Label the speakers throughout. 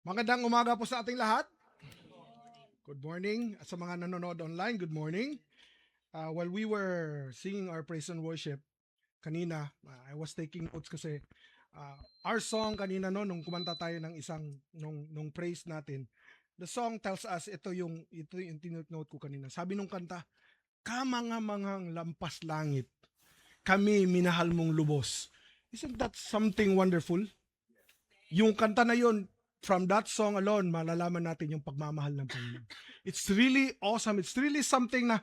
Speaker 1: Magandang umaga po sa ating lahat. Good morning. At sa mga nanonood online, good morning. While we were singing our praise and worship kanina, I was taking notes kasi our song kanina nung kumanta tayo ng isang nung praise natin. The song tells us ito yung tinnote ko kanina. Sabi nung kanta, "Kamangamanghang lampas langit, kami minahal mong lubos." Isn't that something wonderful? Yung kanta na yun, from that song alone, malalaman natin yung pagmamahal ng Panginoon. It's really awesome. It's really something na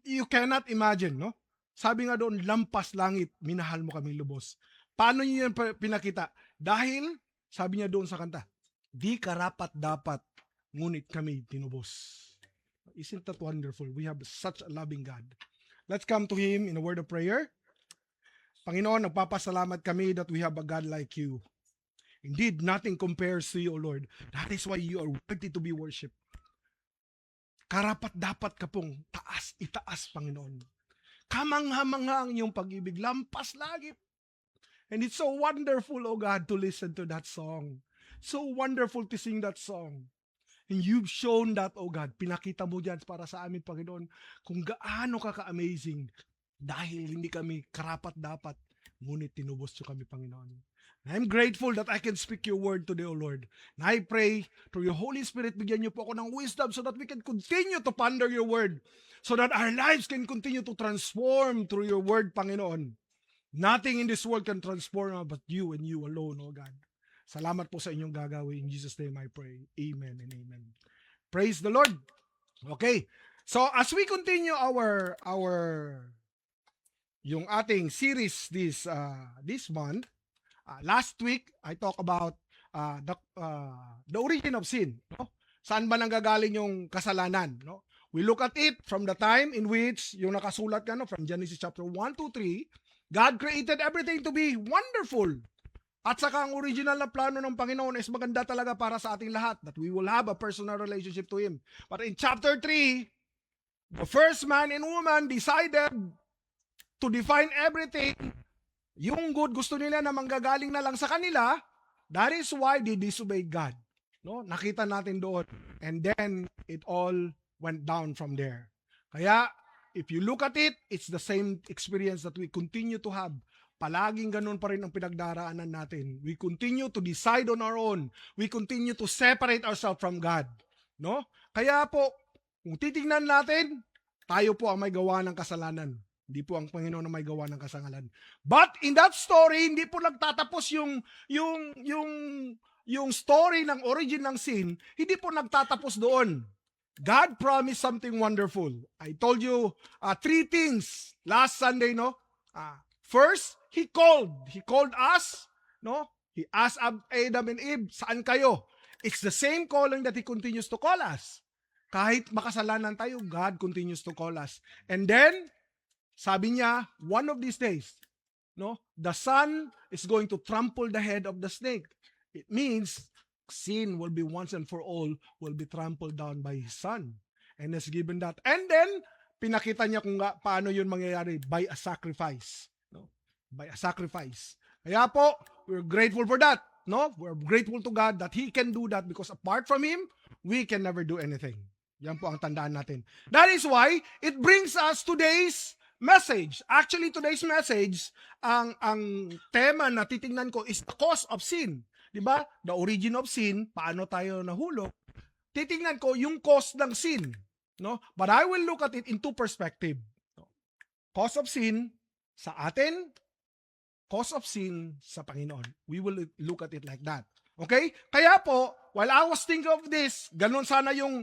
Speaker 1: you cannot imagine, no? Sabi nga doon, lampas langit, minahal mo kaming lubos. Paano niyo yan pinakita? Dahil, sabi niya doon sa kanta, di karapat dapat, ngunit kami tinubos. Isn't that wonderful? We have such a loving God. Let's come to Him in a word of prayer. Panginoon, nagpapasalamat kami that we have a God like you. Indeed, nothing compares to you, O Lord. That is why you are worthy to be worshipped. Karapat dapat ka pong itaas, Panginoon. Kamangha-mangha ang iyong pag-ibig, lampas langit. And it's so wonderful, O God, to listen to that song. So wonderful to sing that song. And you've shown that, O God. Pinakita mo dyan para sa amin, Panginoon, kung gaano ka ka-amazing. Dahil hindi kami karapat dapat, ngunit tinubos nyo kami, Panginoon. I'm grateful that I can speak your word today, O Lord. And I pray through your Holy Spirit, bigyan niyo po ako ng wisdom so that we can continue to ponder your word. So that our lives can continue to transform through your word, Panginoon. Nothing in this world can transform but you and you alone, O God. Salamat po sa inyong gagawin. In Jesus' name I pray. Amen and amen. Praise the Lord. Okay. So as we continue yung ating series this month, last week, I talked about the origin of sin. No? Saan ba nanggagaling yung kasalanan? No? We look at it from the time in which, yung nakasulat ka, no? From Genesis chapter 1 to 3, God created everything to be wonderful. At saka ang original na plano ng Panginoon is maganda talaga para sa ating lahat, that we will have a personal relationship to Him. But in chapter 3, the first man and woman decided to define everything. Yung good gusto nila na manggagaling na lang sa kanila, that is why they disobeyed God. No? Nakita natin doon. And then, it all went down from there. Kaya, if you look at it, it's the same experience that we continue to have. Palaging ganun pa rin ang pinagdaraanan natin. We continue to decide on our own. We continue to separate ourselves from God. No? Kaya po, kung titingnan natin, tayo po ang may gawa ng kasalanan. Hindi po ang Panginoon na may gawa ng kasangalan. But in that story, hindi po nagtatapos yung story ng origin ng sin, hindi po nagtatapos doon. God promised something wonderful. I told you 3 things last Sunday, no? First, He called us, no? He asked Adam and Eve, saan kayo? It's the same calling that He continues to call us. Kahit makasalanan tayo, God continues to call us. And then, sabi niya, one of these days, no, the Son is going to trample the head of the snake. It means sin will be once and for all, will be trampled down by His Son. And has given that. And then, pinakita niya kung paano yun mangyayari by a sacrifice. No? By a sacrifice. Kaya po, we're grateful for that. No? We're grateful to God that He can do that because apart from Him, we can never do anything. Yan po ang tandaan natin. That is why it brings us today's message. Actually, today's message, ang tema na titingnan ko is the cause of sin. Diba? The origin of sin, paano tayo nahulog. Titingnan ko yung cause ng sin. No? But I will look at it in 2 perspectives. Cause of sin sa atin, cause of sin sa Panginoon. We will look at it like that. Okay? Kaya po, while I was thinking of this, ganun sana yung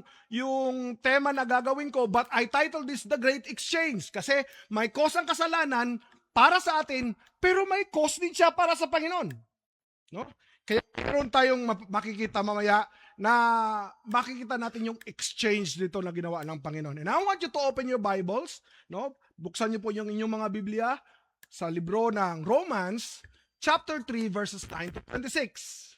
Speaker 1: tema na gagawin ko, but I titled this The Great Exchange kasi may cause ang kasalanan para sa atin, pero may cause din siya para sa Panginoon. No? Kaya meron tayong makikita mamaya na makikita natin yung exchange dito na ginawa ng Panginoon. And I want you to open your Bibles, no? Buksan niyo po yung inyong mga Biblia sa libro ng Romans, chapter 3, verses 9 to 26.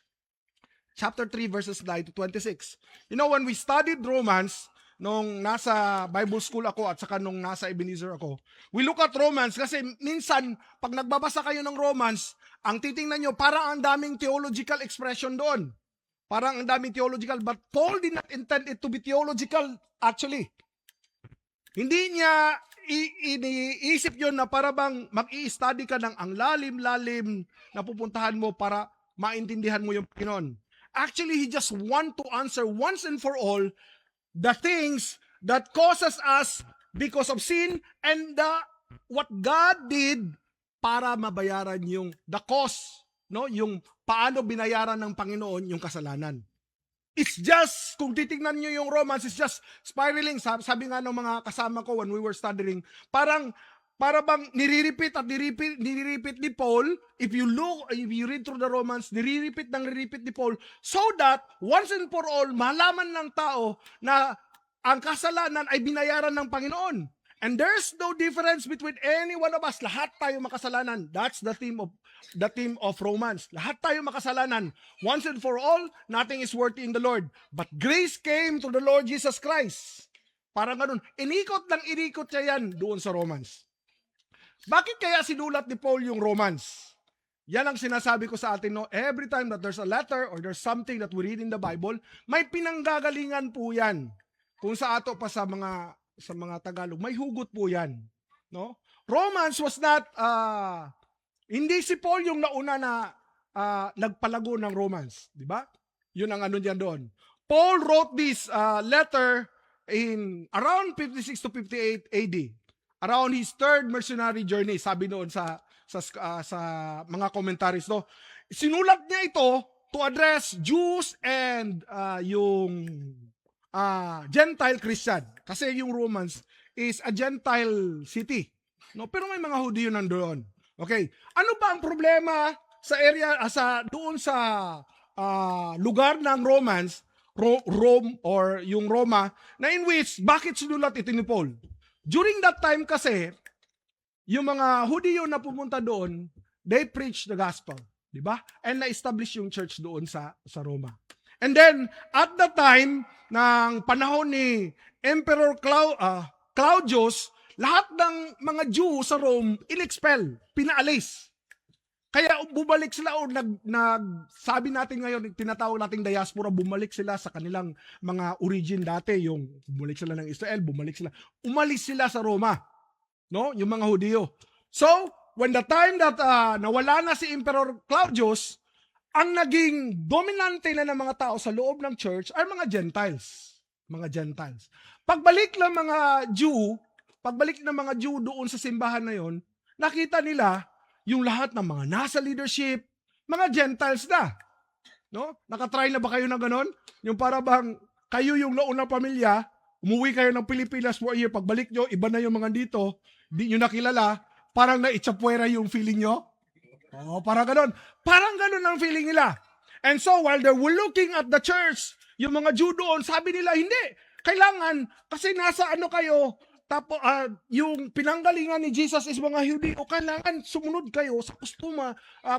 Speaker 1: Chapter 3, verses 9 to 26. You know, when we studied Romans, nung nasa Bible school ako at saka nung nasa Ebenezer ako, we look at Romans kasi minsan, pag nagbabasa kayo ng Romans, ang titingnan nyo, parang ang daming theological expression doon. Parang ang daming theological, but Paul did not intend it to be theological actually. Hindi niya iniisip yun na para bang mag-i-study ka ng ang lalim-lalim na pupuntahan mo para maintindihan mo yung Panginoon. Actually, he just want to answer once and for all the things that causes us because of sin and what God did para mabayaran yung the cost, no? Yung paano binayaran ng Panginoon yung kasalanan. It's just, kung titingnan nyo yung Romans, it's just spiraling. Sabi nga ng mga kasama ko when we were studying, para bang nire-repeat ni Paul, if you read through the Romans, nire-repeat ni Paul, so that once and for all, malaman ng tao na ang kasalanan ay binayaran ng Panginoon. And there's no difference between any one of us. Lahat tayo makasalanan. That's the theme of Romans. Lahat tayo makasalanan. Once and for all, nothing is worthy in the Lord. But grace came to the Lord Jesus Christ. Parang ganun. Inikot siya yan doon sa Romans. Bakit kaya sinulat ni Paul yung Romans? Yan ang sinasabi ko sa atin, no? Every time that there's a letter or there's something that we read in the Bible, may pinanggagalingan po yan. Kung sa ato pa sa mga Tagalog, may hugot po yan. No? Romans was not, hindi si Paul yung nauna na nagpalago ng Romans. Di ba? Yun ang ano diyan doon. Paul wrote this letter in around 56 to 58 AD. Around his third missionary journey, sabi noon sa mga commentaries. No? Sinulat niya ito to address Jews and yung Gentile Christian. Kasi yung Romans is a Gentile city. No? Pero may mga Hudyo nandoon. Okay. Ano ba ang problema sa area, doon sa lugar ng Romans, Rome or yung Roma, na in which, bakit sinulat ito ni Paul? During that time kasi, yung mga Hudyo na pumunta doon, they preach the gospel. Diba? And na-establish yung church doon sa Roma. And then, at the time, ng panahon ni Emperor Claudius, lahat ng mga Jew sa Rome, in-expel, pinaalis. Kaya bumalik sila o sabi natin ngayon, tinatawag nating diaspora, bumalik sila sa kanilang mga origin dati, yung bumalik sila ng Israel, umalis sila sa Roma, no? Yung mga Hudyo. So, when the time that nawala na si Emperor Claudius, ang naging dominante na ng mga tao sa loob ng church ay mga Gentiles. Mga Gentiles. Pagbalik ng mga Jew doon sa simbahan na yon, nakita nila yung lahat ng mga nasa leadership, mga Gentiles na. No? Nakatry na ba kayo na ganon? Yung para bang kayo yung naunang pamilya, umuwi kayo ng Pilipinas for a year, pagbalik nyo, iba na yung mga dito, di nyo nakilala, parang na-itsapwera yung feeling nyo. Parang ganon. Parang ganon ang feeling nila. And so, while they were looking at the church, yung mga Jew doon, sabi nila, hindi. Kailangan, kasi nasa ano kayo, tapos yung pinanggalingan ni Jesus is mga Hudyo, kailangan sumunod kayo sa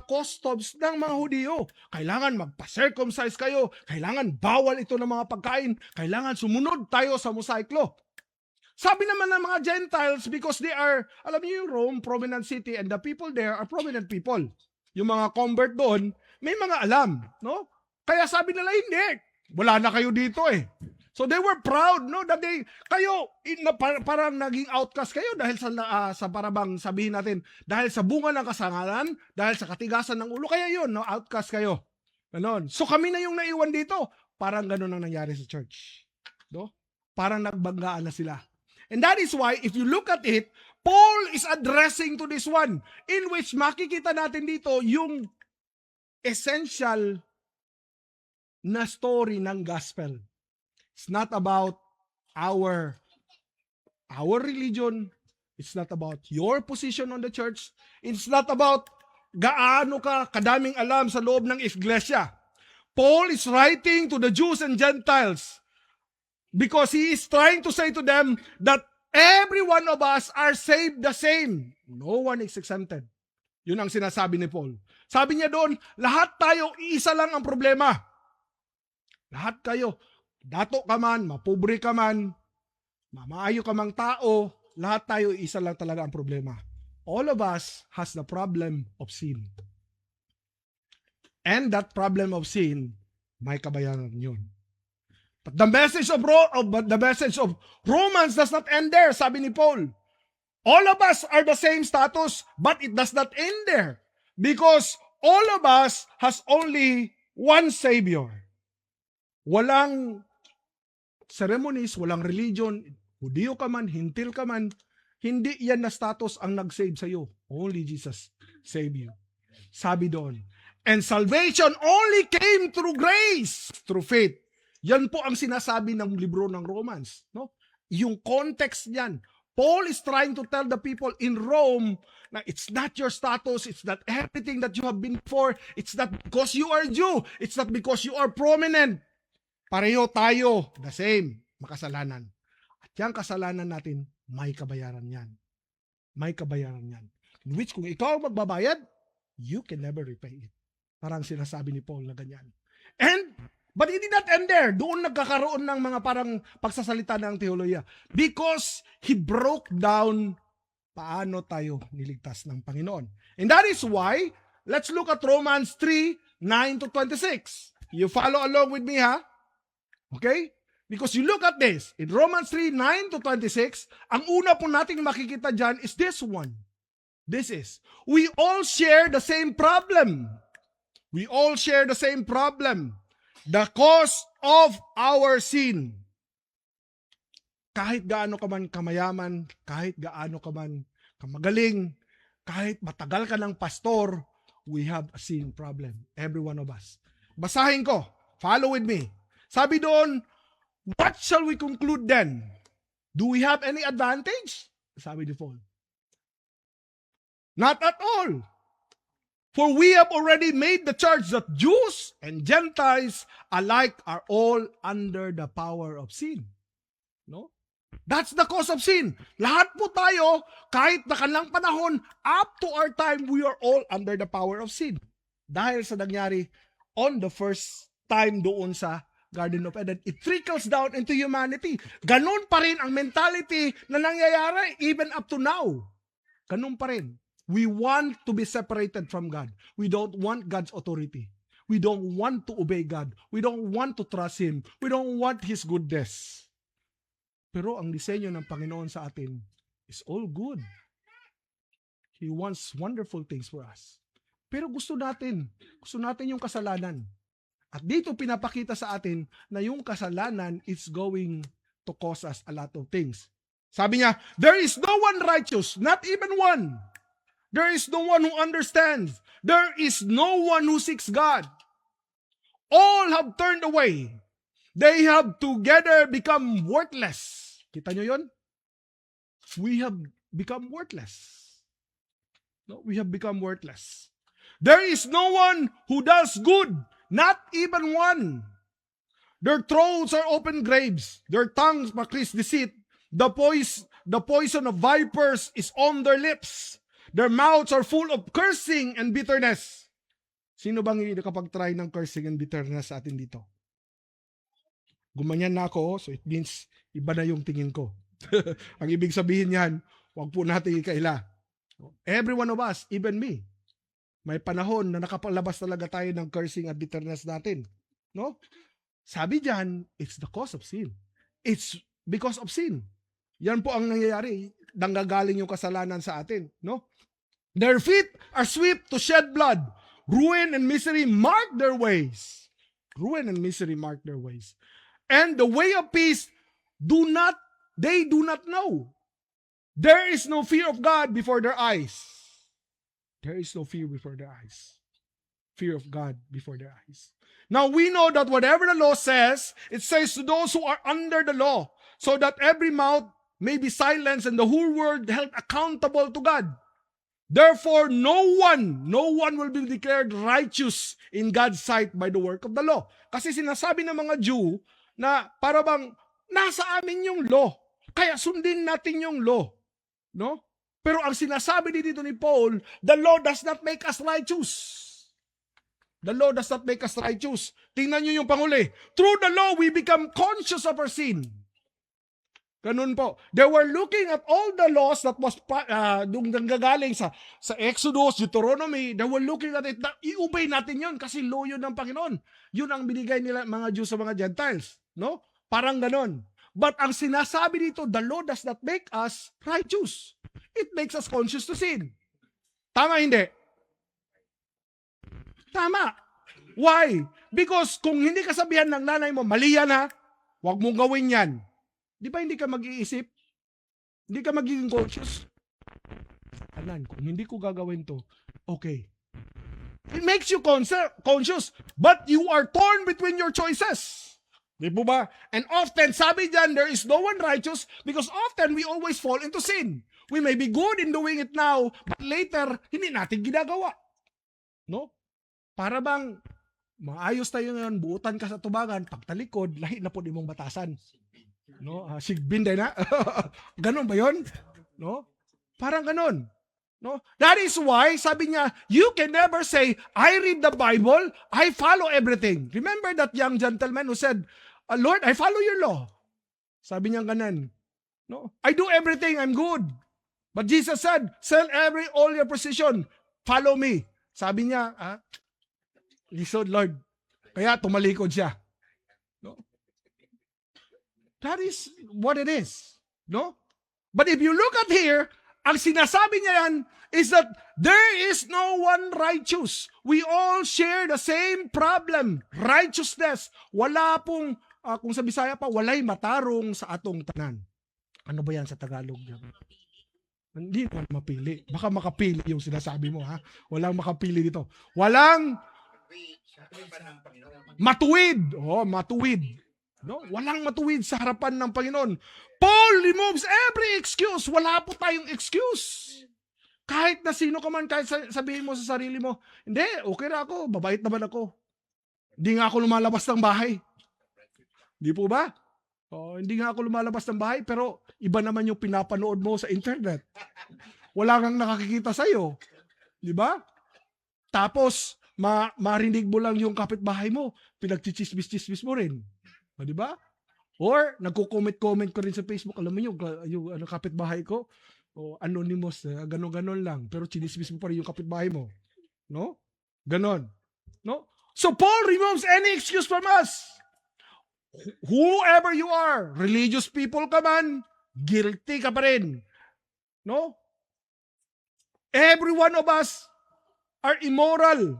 Speaker 1: customs ng mga Hudyo. Kailangan magpa-circumcise kayo. Kailangan bawal ito ng mga pagkain. Kailangan sumunod tayo sa Mosaic Law. Sabi naman ng mga Gentiles, because they are, alam niyo yung Rome, prominent city, and the people there are prominent people. Yung mga convert doon, may mga alam, no? Kaya sabi nila, hindi. Wala na kayo dito eh. So they were proud, no? That parang naging outcast kayo dahil sa parabang sabihin natin, dahil sa bunga ng kasalanan, dahil sa katigasan ng ulo, kaya yun, no? Outcast kayo. Ganon. So kami na yung naiwan dito. Parang ganon ang nangyari sa church. No? Parang nagbanggaan na sila. And that is why, if you look at it, Paul is addressing to this one, in which makikita natin dito yung essential na story ng gospel. It's not about our religion. It's not about your position on the church. It's not about gaano ka kadaming alam sa loob ng iglesia. Paul is writing to the Jews and Gentiles because he is trying to say to them that every one of us are saved the same. No one is exempted. Yun ang sinasabi ni Paul. Sabi niya doon, lahat tayo, iisa lang ang problema. Lahat kayo, dato ka man, mapobre ka man, mamaayo ka mang tao, lahat tayo, isa lang talaga ang problema. All of us has the problem of sin. And that problem of sin may kabayaran yun. But the message of Romans does not end there, sabi ni Paul. All of us are the same status, but it does not end there. Because all of us has only one Savior. Walang ceremonies, walang religion, Hudiyo ka man, Hintil ka man, hindi yan na status ang nag-save sa'yo. Only Jesus save you. Sabi doon. And salvation only came through grace, through faith. Yan po ang sinasabi ng libro ng Romans. No? Yung context niyan. Paul is trying to tell the people in Rome na it's not your status, it's not everything that you have been for, it's not because you are Jew, it's not because you are prominent. Pareho tayo, the same, makasalanan. At yung kasalanan natin, may kabayaran yan. May kabayaran yan. In which kung ikaw magbabayad, you can never repay it. Parang sinasabi ni Paul na ganyan. But it did not end there. Doon nagkakaroon ng mga parang pagsasalita ng teolohiya. Because he broke down paano tayo niligtas ng Panginoon. And that is why, let's look at Romans 3:9-26. You follow along with me, ha? Okay? Because you look at this, in Romans 3:9-26, ang una po nating makikita dyan is this one. This is, we all share the same problem. We all share the same problem. The cause of our sin. Kahit gaano ka man kamayaman, kahit gaano ka man kamagaling, kahit matagal ka ng pastor, we have a sin problem. Every one of us. Basahin ko. Follow with me. Sabi doon, what shall we conclude then? Do we have any advantage? Sabi ni Paul. Not at all. For we have already made the charge that Jews and Gentiles alike are all under the power of sin. No? That's the cause of sin. Lahat po tayo, kahit na kanilang panahon, up to our time, we are all under the power of sin. Dahil sa nangyari on the first time doon sa Garden of Eden, it trickles down into humanity. Ganun pa rin ang mentality na nangyayari even up to now. Ganun pa rin. We want to be separated from God. We don't want God's authority. We don't want to obey God. We don't want to trust Him. We don't want His goodness. Pero ang disenyo ng Panginoon sa atin is all good. He wants wonderful things for us. Pero gusto natin yung kasalanan. At dito pinapakita sa atin na yung kasalanan is going to cause us a lot of things. Sabi niya, there is no one righteous, not even one. There is no one who understands. There is no one who seeks God. All have turned away. They have together become worthless. Kita nyo yun? We have become worthless. No, we have become worthless. There is no one who does good, not even one. Their throats are open graves. Their tongues practice deceit. The poison of vipers is on their lips. Their mouths are full of cursing and bitterness. Sino bang hindi nakapag-try ng cursing and bitterness sa atin dito? Gumanyan na ako, so it means iba na yung tingin ko. Ang ibig sabihin yan, huwag po natin ikaila. Every one of us, even me, may panahon na nakapalabas talaga tayo ng cursing at bitterness natin. No? Sabi diyan, it's the cause of sin. It's because of sin. Yan po ang nangyayari. Nanggagaling yung kasalanan sa atin. No? Their feet are swift to shed blood. Ruin and misery mark their ways. Ruin and misery mark their ways. And the way of peace they do not know. There is no fear of God before their eyes. There is no fear before their eyes. Fear of God before their eyes. Now we know that whatever the law says, it says to those who are under the law, so that every mouth may be silenced and the whole world held accountable to God. Therefore, no one will be declared righteous in God's sight by the work of the law. Kasi sinasabi ng mga Jew na para bang nasa amin yung law. Kaya sundin natin yung law. No? Pero ang sinasabi dito ni Paul, the law does not make us righteous. The law does not make us righteous. Tingnan nyo yung panghuli. Through the law, we become conscious of our sin. Ganun po. They were looking at all the laws that was nung nanggagaling sa Exodus, Deuteronomy. They were looking at it. Iubay natin yun kasi law yun ng Panginoon. Yun ang binigay nila mga Jews sa mga Gentiles. No? Parang ganun. But ang sinasabi dito, the law does not make us righteous. It makes us conscious to sin. Tama hindi? Tama. Why? Because kung hindi kasabihan ng nanay mo, mali yan ha, huwag mong gawin yan. Di ba hindi ka mag-iisip? Hindi ka magiging conscious? Anan, kung hindi ko gagawin to, okay. It makes you conscious, but you are torn between your choices. Di po ba? And often, sabi dyan, there is no one righteous because often we always fall into sin. We may be good in doing it now, but later, hindi natin ginagawa. No? Para bang, maayos tayo ngayon, buutan ka sa tubagan, pagtalikod, lahi na po di mong batasan. No? Sigbin din na. Ganon ba yun? No? Parang ganon. No? That is why, sabi niya, you can never say, I read the Bible, I follow everything. Remember that young gentleman who said, Lord, I follow your law. Sabi niya ganon. No? I do everything, I'm good. But Jesus said, sell all your possession, follow me. Sabi niya, listen, Lord. Kaya tumalikod siya. No? That is what it is. No? But if you look at here, ang sinasabi niya yan is that there is no one righteous. We all share the same problem. Righteousness. Wala pong, kung sa Bisaya pa, walay matarong sa atong tanan. Ano ba yan sa Tagalog? Hindi naman mapili. Baka makapili yung sinasabi mo, ha? Walang makapili dito. Walang matuwid. Matuwid. No? Walang matuwid sa harapan ng Panginoon. Paul removes every excuse. Wala po tayong excuse. Kahit na sino ka man, kahit sabihin mo sa sarili mo, hindi, okay na ako, babait naman ako. Hindi nga ako lumalabas ng bahay. Hindi po ba? Hindi nga ako lumalabas ng bahay, pero iba naman yung pinapanood mo sa internet. Wala kang nakakikita sa'yo. Di ba? Tapos, marinig mo lang yung kapitbahay mo, pinagchichismis-chismis mo rin. Di ba? Or, nagko-comment-comment ko rin sa Facebook, alam mo yung kapitbahay ko, anonymous, ganon-ganon lang, pero chinismis mo pa rin yung kapitbahay mo. No? Ganon. No? So, Paul removes any excuse from us. Whoever you are, religious people ka man, guilty ka pa rin. No? Every one of us are immoral.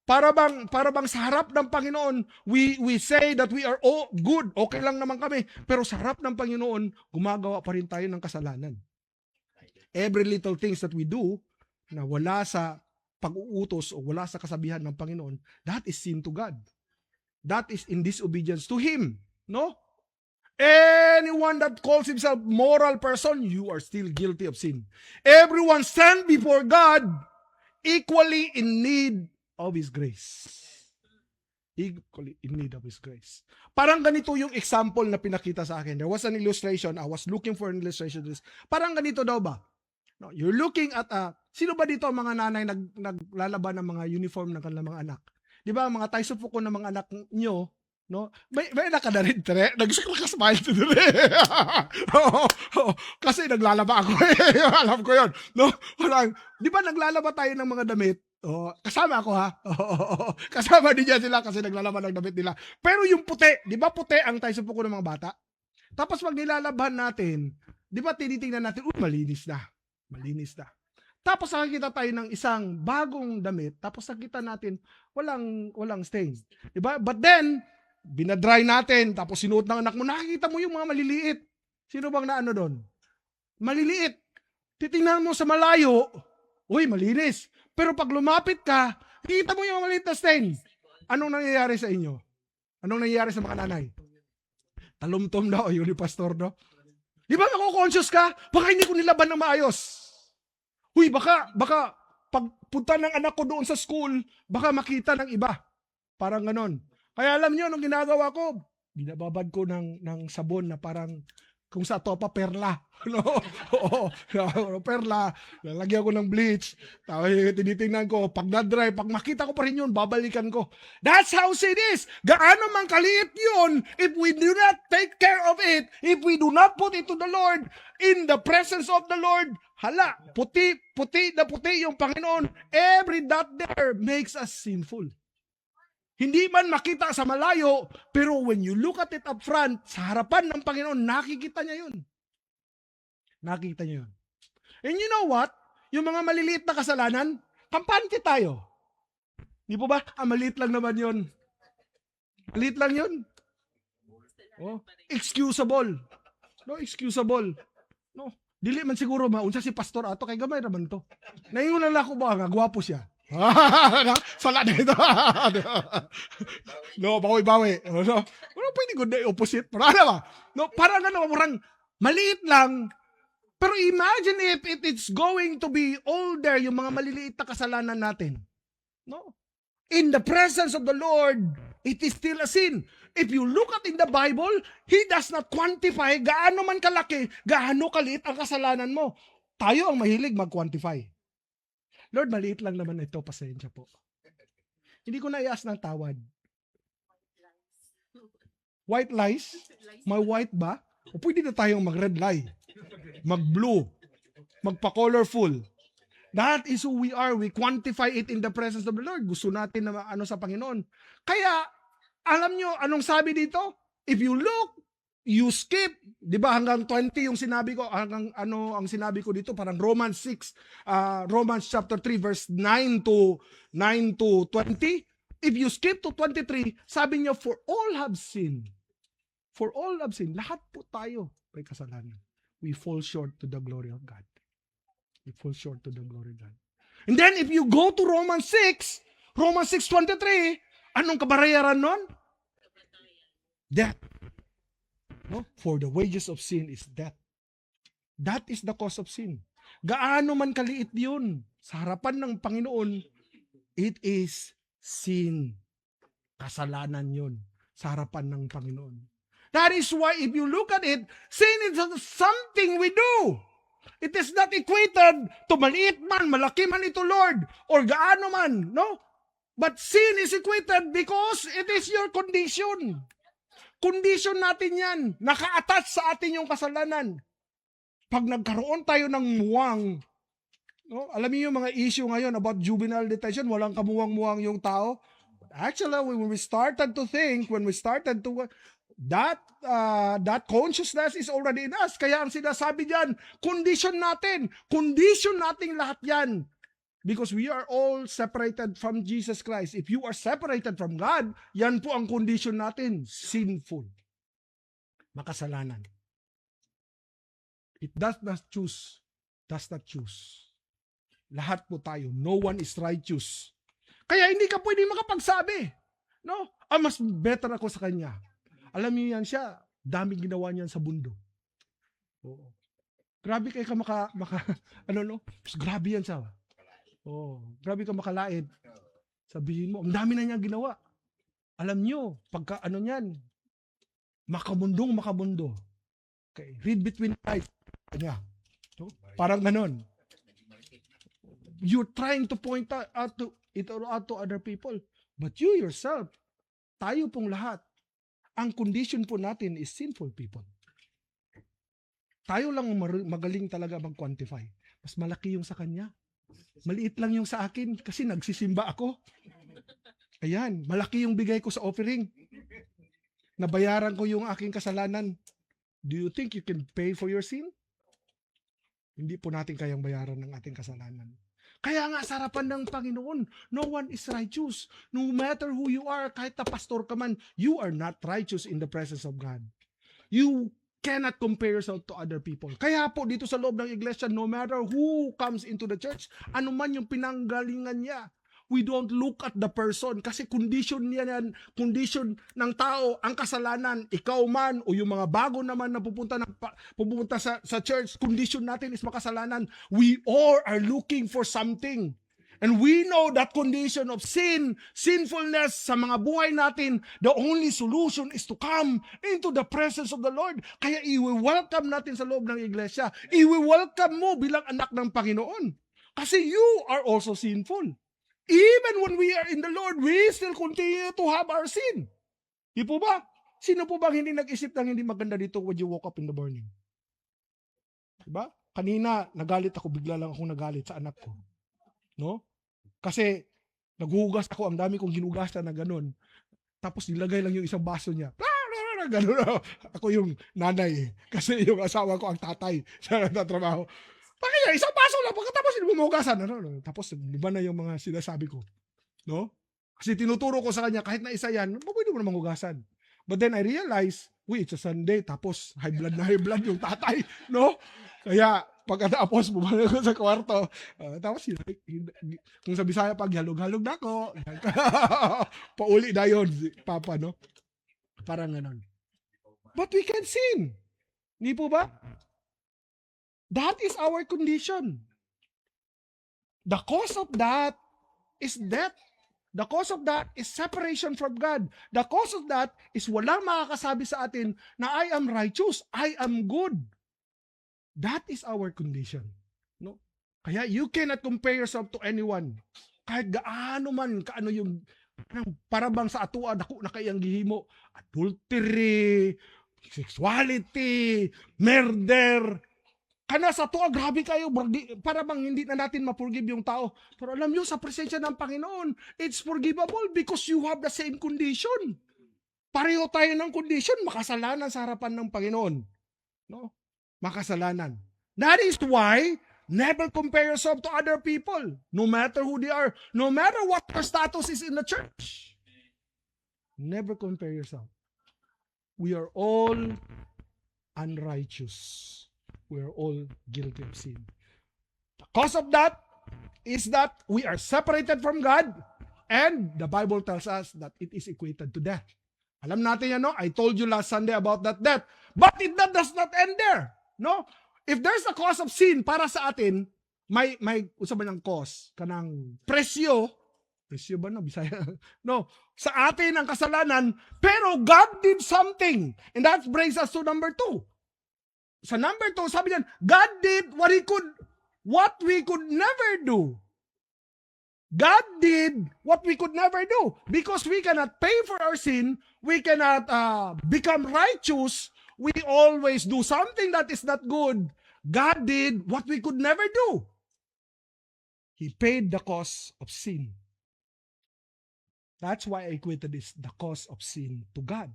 Speaker 1: Para bang sa harap ng Panginoon, we say that we are good, okay lang naman kami, pero sa harap ng Panginoon, gumagawa pa rin tayo ng kasalanan. Every little things that we do na wala sa pag-uutos o wala sa kasabihan ng Panginoon, that is sin to God. That is in disobedience to Him. No? Anyone that calls himself moral person, you are still guilty of sin. Everyone stand before God equally in need of His grace. Equally in need of His grace. Parang ganito yung example na pinakita sa akin. There was an illustration. I was looking for an illustration. Parang ganito daw ba? No, you're looking at, sino ba dito ang mga nanay naglalaban ng mga uniform ng kanilang mga anak? Di ba, mga tayo-supuko ng mga anak nyo, no? May anak ka na rin, tere? Nag-smile to tere. Kasi naglalaba ako. Alam ko yun. No? Di ba naglalaba tayo ng mga damit? Kasama ako ha. Kasama din niya sila kasi naglalaban ng damit nila. Pero yung puti, di ba puti ang tayo-supuko ng mga bata? Tapos pag nilalaban natin, di ba tinitingnan natin, malinis na. Malinis na. Tapos nakikita tayo ng isang bagong damit, tapos nakita natin walang stain. Diba? But then, binadry natin, tapos sinuot ng anak mo, nakikita mo yung mga maliliit. Sino bang naano doon? Maliliit. Titingnan mo sa malayo, malinis. Pero pag lumapit ka, nakikita mo yung maliit na stain. Anong nangyayari sa inyo? Anong nangyayari sa mga nanay? Talumtom daw, yun ni pastor, no? Di ba ako-conscious ka? Baka hindi ko nilaban ng maayos. Baka pagpunta ng anak ko doon sa school, baka makita ng iba. Parang ganon. Kaya alam niyo, nung ginagawa ko, binababad ko ng sabon na parang Kung sa to pa perla. No? Oo, perla. Lalagyan ko ng bleach. Tapos tinitingnan ko, pag na-dry, pag makita ko pa rin yun, babalikan ko. That's how sin is. Gaano man kaliit yun, if we do not take care of it, if we do not put it to the Lord, in the presence of the Lord, hala, puti yung Panginoon. Every dot there makes us sinful. Hindi man makita sa malayo, pero when you look at it up front, sa harapan ng Panginoon, nakikita niya yun. Nakikita niya yun. And you know what? Yung mga maliliit na kasalanan, kampante tayo. Di po ba? Maliit lang naman yun. Maliit lang yun. Oh, excusable. No, excusable. No, dili man siguro maunsa si pastor ato kay gamay raman to. Naingon lang ako ba nga gwapo siya. Sala na ito. No, bawi-bawi. No, pwede ko na opposite. Para ba? No, parang parang maliit lang. Pero imagine if it's going to be older, yung mga maliliit na kasalanan natin. No? In the presence of the Lord, it is still a sin. If you look at in the Bible, He does not quantify gaano man kalaki, gaano kaliit ang kasalanan mo. Tayo ang mahilig mag-quantify. Lord, maliit lang naman ito, pasensya po. Hindi ko na i-ask ng tawad. White lies? May white ba? O pwede na tayong mag-red lie, mag-blue, magpa-colorful. That is who we are. We quantify it in the presence of the Lord. Gusto natin na sa Panginoon. Kaya, alam nyo, anong sabi dito? If you look, you skip, di ba hanggang 20 yung sinabi ko, hanggang ang sinabi ko dito, parang Romans 6, Romans chapter 3 verse 9 to 20. If you skip to 23, sabi niya, for all have sinned. For all have sinned. Lahat po tayo may kasalanan. We fall short to the glory of God. We fall short to the glory of God. And then if you go to Romans 6:23, anong kabayaran nun? Death. No? For the wages of sin is death. That is the cause of sin. Gaano man kaliit yun, sa harapan ng Panginoon, it is sin. Kasalanan yun sa harapan ng Panginoon. That is why if you look at it, sin is something we do. It is not equated to maliit man, malaki man ito, Lord, or gaano man, no? But sin is equated because it is your condition. Condition natin yan. Naka-attach sa atin yung kasalanan. Pag nagkaroon tayo ng muwang, no? Alam niyo yung mga issue ngayon about juvenile detention, walang kamuwang-muwang yung tao. Actually, when we started to think, that consciousness is already in us. Kaya ang sinasabi diyan, condition nating lahat yan. Because we are all separated from Jesus Christ. If you are separated from God, yan po ang condition natin, sinful. Makasalanan. It does not choose. Lahat po tayo. No one is righteous. Kaya hindi ka pwede makapagsabi. No? Mas better ako sa kanya. Alam niyo yan siya, daming ginawa niyan sa mundo. Oo. Grabe kayo ka grabe yan siya. Grabe ka makalaid. Sabihin mo, ang dami na niya ginawa. Alam niyo, pagka niyan, makamundo. Okay, read between lines. Kanya. So, parang ganon. You're trying to point out to other people. But you yourself, tayo pong lahat, ang condition po natin is sinful people. Tayo lang magaling talaga mag-quantify. Mas malaki yung sa kanya. Maliit lang yung sa akin kasi nagsisimba ako. Ayan, malaki yung bigay ko sa offering. Nabayaran ko yung aking kasalanan. Do you think you can pay for your sin? Hindi po natin kayang bayaran ng ating kasalanan. Kaya nga, sa harapan ng Panginoon, no one is righteous. No matter who you are, kahit na pastor ka man, you are not righteous in the presence of God. You cannot compare yourself to other people. Kaya po, dito sa loob ng iglesia, no matter who comes into the church, ano man yung pinanggalingan niya, we don't look at the person kasi condition niya yan, condition ng tao, ang kasalanan, ikaw man o yung mga bago naman na pupunta sa church, condition natin is makasalanan. We all are looking for something. And we know that condition of sin, sinfulness sa mga buhay natin, the only solution is to come into the presence of the Lord. Kaya i-welcome natin sa loob ng iglesia. I-welcome mo bilang anak ng Panginoon. Kasi you are also sinful. Even when we are in the Lord, we still continue to have our sin. Di po ba? Sino po bang hindi nag-isip ng hindi maganda dito when you woke up in the morning? Diba? Kanina, nagalit ako, bigla lang ako nagalit sa anak ko. No? Kasi, naghuhugas ako, ang dami kong hinugasan na ganun. Tapos nilagay lang yung isang baso niya. Ganun ako. Ako yung nanay eh. Kasi yung asawa ko ang tatay sa natatrabaho. Pakaya, isang baso lang. Pagkatapos hindi mo mahugasan. Tapos, di ba na yung mga sinasabi ko? No? Kasi tinuturo ko sa kanya, kahit na isa yan, pwede mo na manghugasan. But then I realized, it's a Sunday, tapos high blood yung tatay. No? Kaya, pagkatapos, bumalik ko sa kwarto. Tapos, kung sa Bisaya, pag halog-halog na ako, pauli na yun, Papa, no? Parang ganon. But we can sin. Hindi po ba? That is our condition. The cause of that is death. The cause of that is separation from God. The cause of that is walang makakasabi sa atin na I am righteous, I am good. That is our condition. No? Kaya you cannot compare yourself to anyone. Kahit gaano man, kaano yung parabang sa atua, dako na kayang gihimo, adultery, sexuality, murder, kana sa atua, grabe kayo, parabang hindi na natin ma-forgive yung tao. Pero alam nyo, sa presensya ng Panginoon, it's forgivable because you have the same condition. Pareho tayo ng condition, makasalanan sa harapan ng Panginoon. No? Makasalanan. That is why, never compare yourself to other people, no matter who they are, no matter what their status is in the church. Never compare yourself. We are all unrighteous. We are all guilty of sin. The cause of that is that we are separated from God, and the Bible tells us that it is equated to death. Alam natin yan, no? I told you last Sunday about that death. But that does not end there. No? If there's a cause of sin para sa atin, may usab ng cause, kanang presyo ba na Bisaya? No, sa atin ang kasalanan, pero God did something. And that brings us to number 2. Sa number 2, sabi niyan, God did what we could never do. God did what we could never do. Because we cannot pay for our sin, we cannot become righteous, we always do something that is not good. God did what we could never do. He paid the cost of sin. That's why I equated this, the cost of sin to God.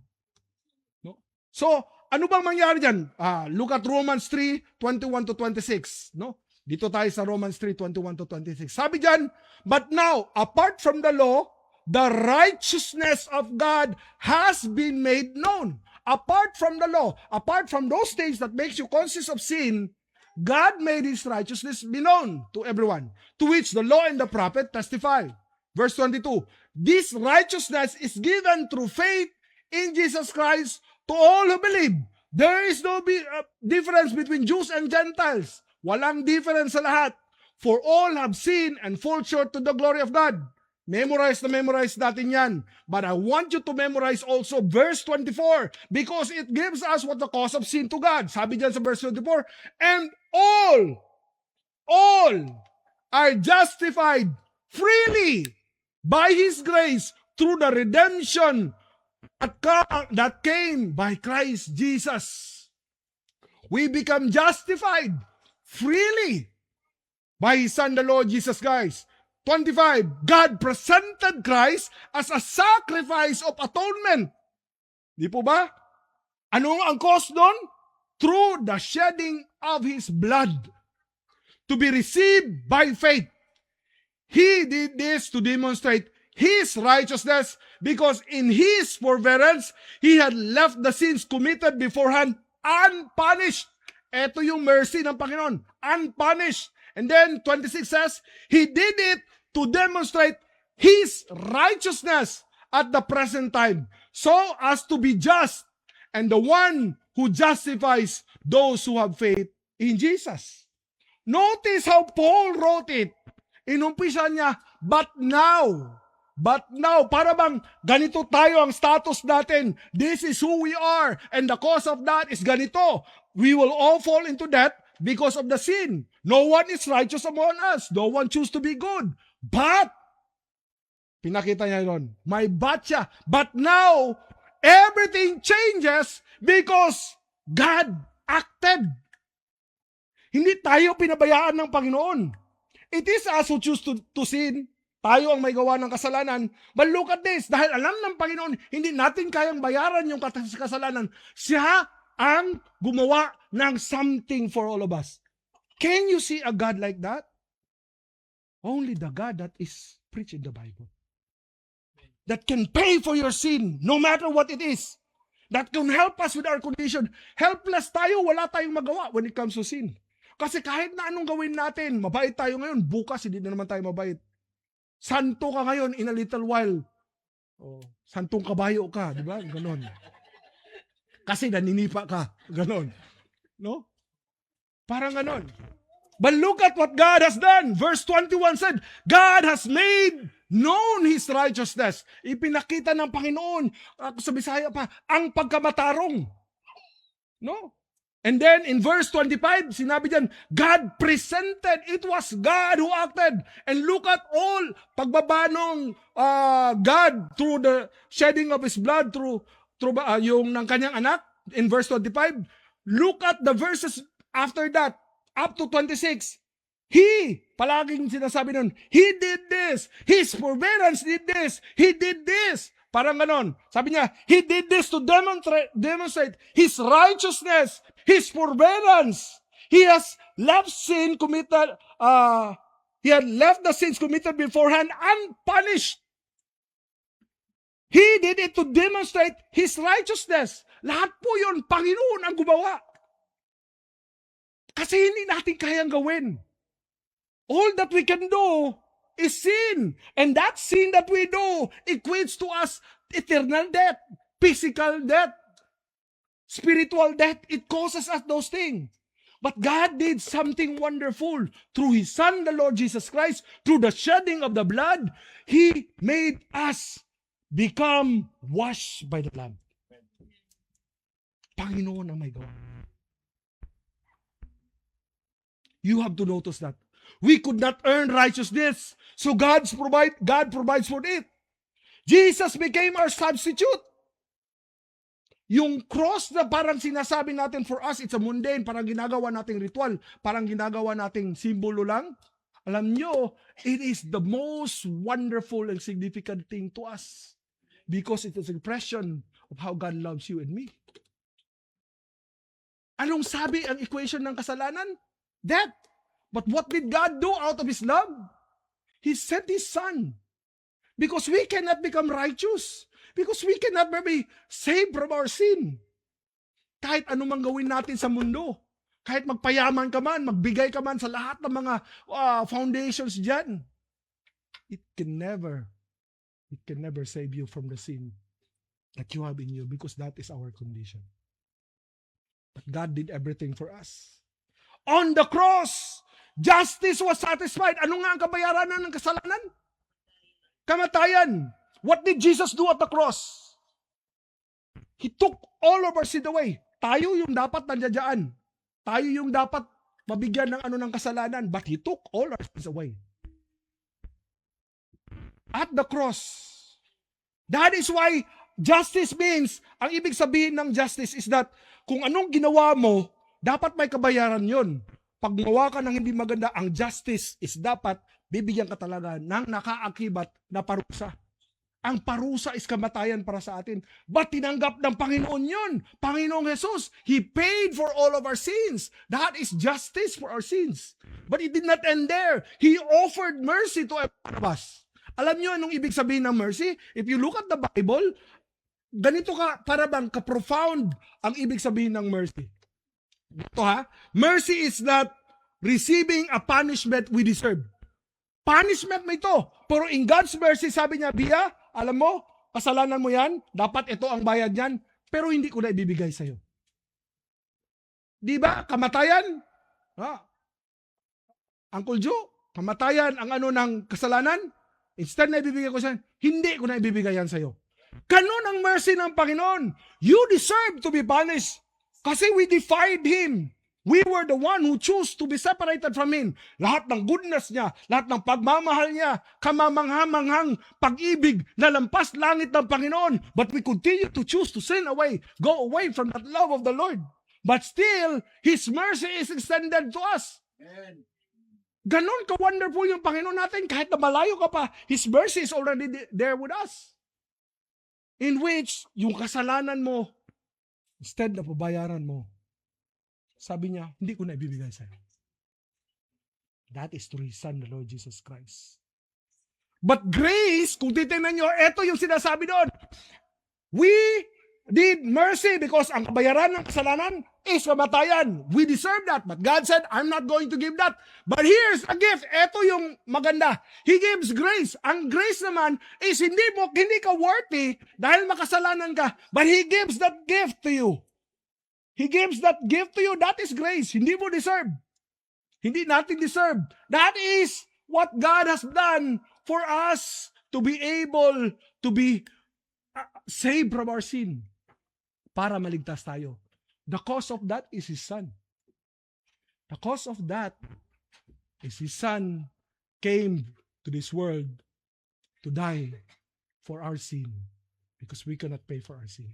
Speaker 1: No? So, ano bang mangyari dyan? Look at Romans 3:21 to 26. No? Dito tayo sa Romans 3:21 to 26. Sabi dyan, but now, apart from the law, the righteousness of God has been made known. Apart from the law, apart from those things that makes you conscious of sin, God made His righteousness be known to everyone, to which the law and the prophet testify. Verse 22, this righteousness is given through faith in Jesus Christ to all who believe. There is no difference between Jews and Gentiles. Walang difference sa lahat. For all have sinned and fall short to the glory of God. Memorize natin yan. But I want you to memorize also verse 24 because it gives us what the cause of sin to God. Sabi dyan sa verse 24, and all are justified freely by His grace through the redemption that came by Christ Jesus. We become justified freely by His Son, the Lord Jesus Christ. 25, God presented Christ as a sacrifice of atonement. Di po ba? Ano ang cause doon? Through the shedding of His blood to be received by faith. He did this to demonstrate His righteousness because in His forbearance, He had left the sins committed beforehand unpunished. Ito yung mercy ng Panginoon, unpunished. And then 26 says, He did it to demonstrate His righteousness at the present time, so as to be just, and the one who justifies those who have faith in Jesus. Notice how Paul wrote it. Inumpisa niya, but now, para bang ganito tayo ang status natin. This is who we are. And the cause of that is ganito. We will all fall into death because of the sin. No one is righteous among us. No one choose to be good. But, pinakita niya yun, may but siya. But now, everything changes because God acted. Hindi tayo pinabayaan ng Panginoon. It is us who choose to sin. Tayo ang may gawa ng kasalanan. But look at this. Dahil alam ng Panginoon, hindi natin kayang bayaran yung kasalanan. Siya ang gumawa ng something for all of us. Can you see a God like that? Only the God that is preached in the Bible. That can pay for your sin, no matter what it is. That can help us with our condition. Helpless tayo, wala tayong magawa when it comes to sin. Kasi kahit na anong gawin natin, mabait tayo ngayon, bukas hindi na naman tayo mabait. Santo ka ngayon in a little while. Oh, santong kabayo ka, di ba? Ganon. Kasi naninipa ka. Ganon. No? Parang ganon. But look at what God has done. Verse 21 said, God has made known His righteousness. Ipinakita ng Panginoon, sa Bisaya pa, ang pagkamatarong. No? And then in verse 25, sinabi diyan, God presented. It was God who acted. And look at all pagbabanong God through the shedding of His blood through yung ng kanyang anak in verse 25. Look at the verses after that up to 26. He, palaging sinasabi nun, He did this. His forbearance did this. He did this. Parang ganon. Sabi niya, He did this to demonstrate His righteousness, His forbearance. He has left sin committed, He had left the sins committed beforehand unpunished. He did it to demonstrate His righteousness. Lahat po yun, Panginoon ang gumawa. Kasi hindi natin kayang gawin. All that we can do is sin. And that sin that we do equates to us eternal death, physical death, spiritual death. It causes us those things. But God did something wonderful. Through His Son, the Lord Jesus Christ, through the shedding of the blood, He made us become washed by the blood. Panginoon ang may gawa. You have to notice that. We could not earn righteousness. So God provides for it. Jesus became our substitute. Yung cross na parang sinasabi natin for us, it's a mundane, parang ginagawa nating ritual, parang ginagawa nating simbolo lang. Alam nyo, it is the most wonderful and significant thing to us. Because it is an expression of how God loves you and me. Anong sabi ang equation ng kasalanan? Death. But what did God do out of His love? He sent His Son. Because we cannot become righteous. Because we cannot be saved from our sin. Kahit anumang gawin natin sa mundo. Kahit magpayaman ka man, magbigay ka man sa lahat ng mga foundations dyan. It can never save you from the sin that you have in you because that is our condition. But God did everything for us. On the cross, justice was satisfied. Ano nga ang kabayaran ng kasalanan? Kamatayan. What did Jesus do at the cross? He took all of our sin away. Tayo yung dapat nandiyan. Tayo yung dapat mabigyan ng ng kasalanan. But He took all our sins away. At the cross. That is why justice means, ang ibig sabihin ng justice is that kung anong ginawa mo, dapat may kabayaran yon. Pag gumawa ka ng hindi maganda, ang justice is dapat bibigyan ka talaga ng nakaakibat na parusa. Ang parusa is kamatayan para sa atin. But tinanggap ng Panginoon yun. Panginoong Jesus, He paid for all of our sins. That is justice for our sins. But it did not end there. He offered mercy to every one of us. Alam nyo anong ibig sabihin ng mercy? If you look at the Bible, ganito para bang ka-profound ang ibig sabihin ng mercy. Ito mercy is not receiving a punishment we deserve. Punishment mo ito. Pero in God's mercy, sabi niya, Bia, alam mo, kasalanan mo yan, dapat ito ang bayad niyan, pero hindi ko na ibibigay sa'yo. Di ba? Kamatayan. Uncle Joe, Kamatayan ang ano ng kasalanan, instead na ibibigay ko sa'yo, hindi ko na ibibigay yan sa'yo. Ganun ang mercy ng Panginoon. You deserve to be punished kasi we defied Him. We were the one who chose to be separated from Him. Lahat ng goodness niya, lahat ng pagmamahal niya, kamamanghamanghang pag-ibig na lampas langit ng Panginoon. But we continue to choose to sin away, go away from that love of the Lord. But still, His mercy is extended to us.
Speaker 2: Amen.
Speaker 1: Ganon ka-wonderful yung Panginoon natin. Kahit na malayo ka pa, His mercy is already there with us. In which, yung kasalanan mo, instead na pabayaran mo, sabi niya, hindi ko na ibibigay sa'yo. That is through His Son, the Lord Jesus Christ. But grace, kung titignan nyo, ito yung sinasabi doon. We did mercy because ang kabayaran ng kasalanan is kamatayan. We deserve that. But God said, I'm not going to give that. But here's a gift. Ito yung maganda. He gives grace. Ang grace naman is hindi ka worthy dahil makasalanan ka. But He gives that gift to you. He gives that gift to you. That is grace. Hindi mo deserve. Hindi natin deserve. That is what God has done for us to be able to be saved from our sin. Para maligtas tayo. The cause of that is His Son. The cause of that is His Son came to this world to die for our sin because we cannot pay for our sin.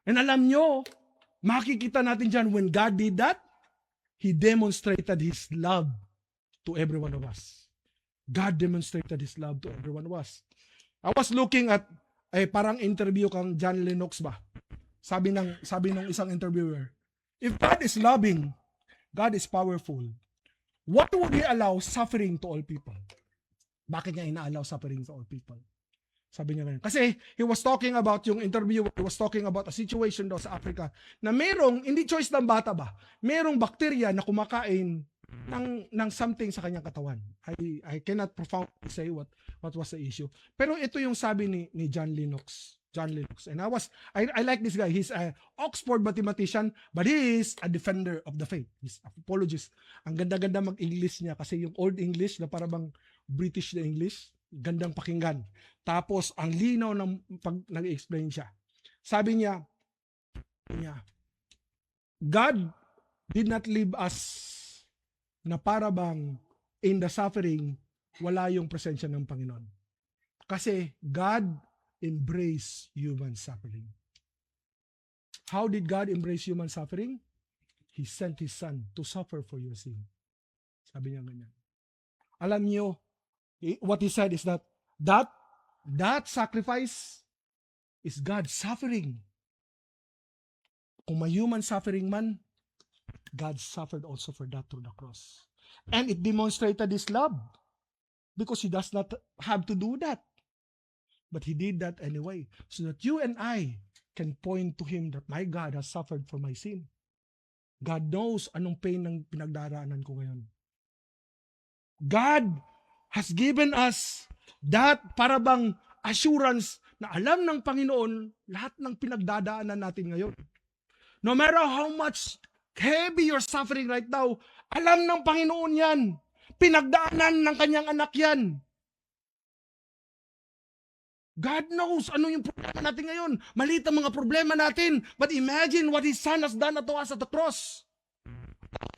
Speaker 1: And alam nyo, makikita natin dyan, when God did that, He demonstrated His love to every one of us. God demonstrated His love to every one of us. I was looking at, parang interview kang John Lennox ba? Sabi ng isang interviewer, if God is loving, God is powerful, what would He allow suffering to all people? Bakit niya ina-allow suffering to all people? Sabi niya ganyan. Kasi he was talking about, yung interview, he was talking about a situation daw sa Africa na merong, hindi choice ng bata ba, merong bakterya na kumakain ng something sa kanyang katawan. I cannot profoundly say what was the issue. Pero ito yung sabi ni John Lennox. And I like this guy. He's an Oxford mathematician, but he is a defender of the faith. He's an apologist. Ang ganda-ganda mag-English niya kasi yung old English na parang British na English, gandang pakinggan. Tapos, ang linaw ng pag nag-explain siya. Sabi niya, God did not leave us na para bang in the suffering, wala yung presensya ng Panginoon. Kasi God embraced human suffering. How did God embrace human suffering? He sent His Son to suffer for your sin. Sabi niya ganyan. Alam niyo, what He said is that sacrifice is God suffering. Kung may human suffering man, God suffered also for that through the cross. And it demonstrated His love because He does not have to do that. But He did that anyway so that you and I can point to Him that my God has suffered for my sin. God knows anong pain ng pinagdaraanan ko ngayon. God has given us that parabang assurance na alam ng Panginoon lahat ng pinagdadaanan natin ngayon. No matter how much heavy you're suffering right now, alam ng Panginoon yan. Pinagdaanan ng kanyang anak yan. God knows ano yung problema natin ngayon. Maliit ang mga problema natin. But imagine what His Son has done to us at the cross.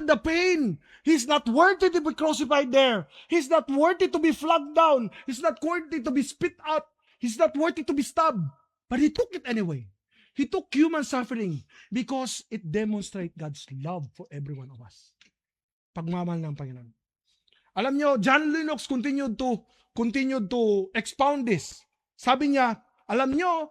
Speaker 1: The pain. He's not worthy to be crucified there. He's not worthy to be flogged down. He's not worthy to be spit out. He's not worthy to be stabbed. But He took it anyway. He took human suffering because it demonstrates God's love for every one of us. Pagmamahal ng Panginoon. Alam nyo, John Lennox continued to expound this. Sabi niya, alam nyo,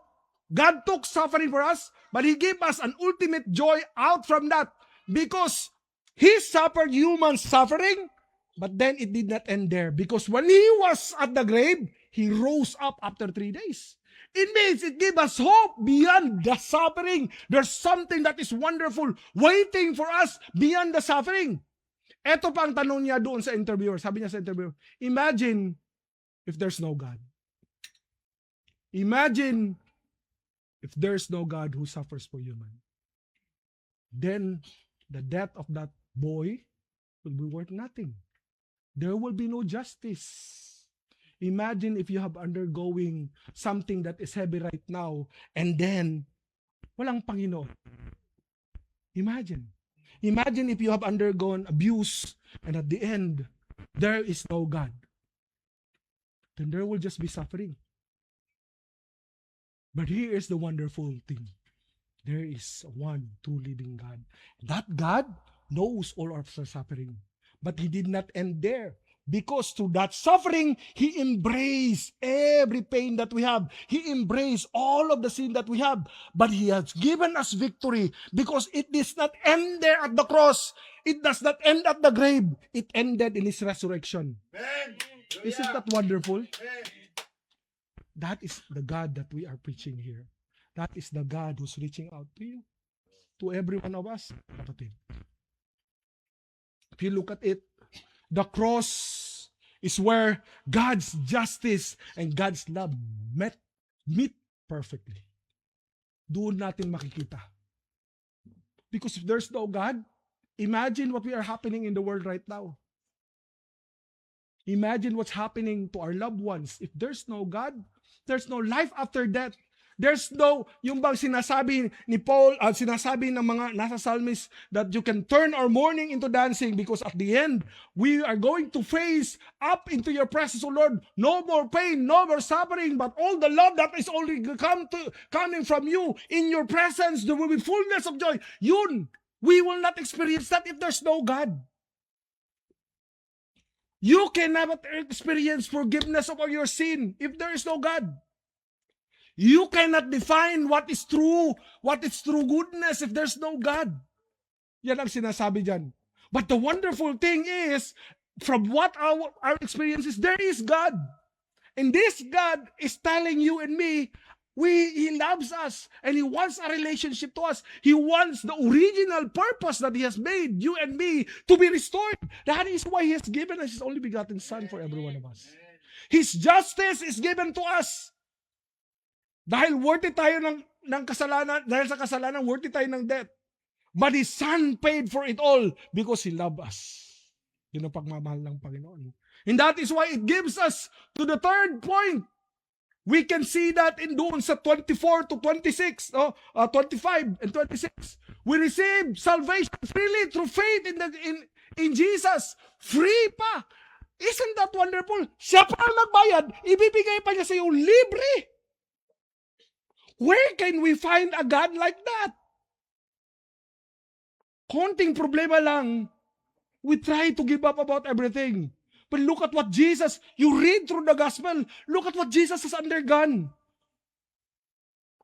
Speaker 1: God took suffering for us, but He gave us an ultimate joy out from that because He suffered human suffering, but then it did not end there because when He was at the grave, He rose up after 3 days. It means it gave us hope beyond the suffering. There's something that is wonderful waiting for us beyond the suffering. Ito pa ang tanong niya doon sa interviewer. Sabi niya sa interviewer, imagine if there's no God. Imagine if there's no God who suffers for human. Then the death of that boy will be worth nothing. there will be no justice. Imagine if you have undergoing something that is heavy right now, and then walang Panginoon. Imagine. Imagine if you have undergone abuse, and at the end, there is no God. Then there will just be suffering. But here is the wonderful thing. There is one true living God. That God knows all of our suffering. But He did not end there. Because through that suffering, He embraced every pain that we have. He embraced all of the sin that we have. But He has given us victory because it does not end there at the cross. It does not end at the grave. It ended in His resurrection.
Speaker 2: Amen.
Speaker 1: Isn't that wonderful? That is the God that we are preaching here. That is the God who's reaching out to you, to every one of us. Kapatid. If you look at it, the cross is where God's justice and God's love meet perfectly. Doon natin makikita. Because if there's no God, imagine what we are happening in the world right now. Imagine what's happening to our loved ones. If there's no God, there's no life after death. There's no, yung bang sinasabi ni Paul, sinasabi ng mga nasa psalmist that you can turn our mourning into dancing because at the end, we are going to face up into your presence, O Lord. No more pain, no more suffering, but all the love that is only coming from you. In your presence, there will be fullness of joy. Yun, we will not experience that if there's no God. You cannot experience forgiveness of all your sin if there is no God. You cannot define what is true goodness if there's no God. Yan ang sinasabi dyan. But the wonderful thing is, from what our experience is, there is God. And this God is telling you and me, He loves us and He wants a relationship to us. He wants the original purpose that He has made you and me to be restored. That is why He has given us His only begotten Son for every one of us. His justice is given to us. Dahil worthy tayo ng kasalanan, dahil sa kasalanan, worthy tayo ng death. But His Son paid for it all because He loved us. Yun ang pagmamahal ng Panginoon. And that is why it gives us to the third point. We can see that in doon sa 24 to 26, 25 and 26. We receive salvation freely through faith in Jesus. Free pa. Isn't that wonderful? Siya pa ang nagbayad, ibibigay pa niya sa iyo libre. Where can we find a God like that? Konting problema lang, we try to give up about everything. But look at what Jesus, you read through the gospel, look at what Jesus has undergone.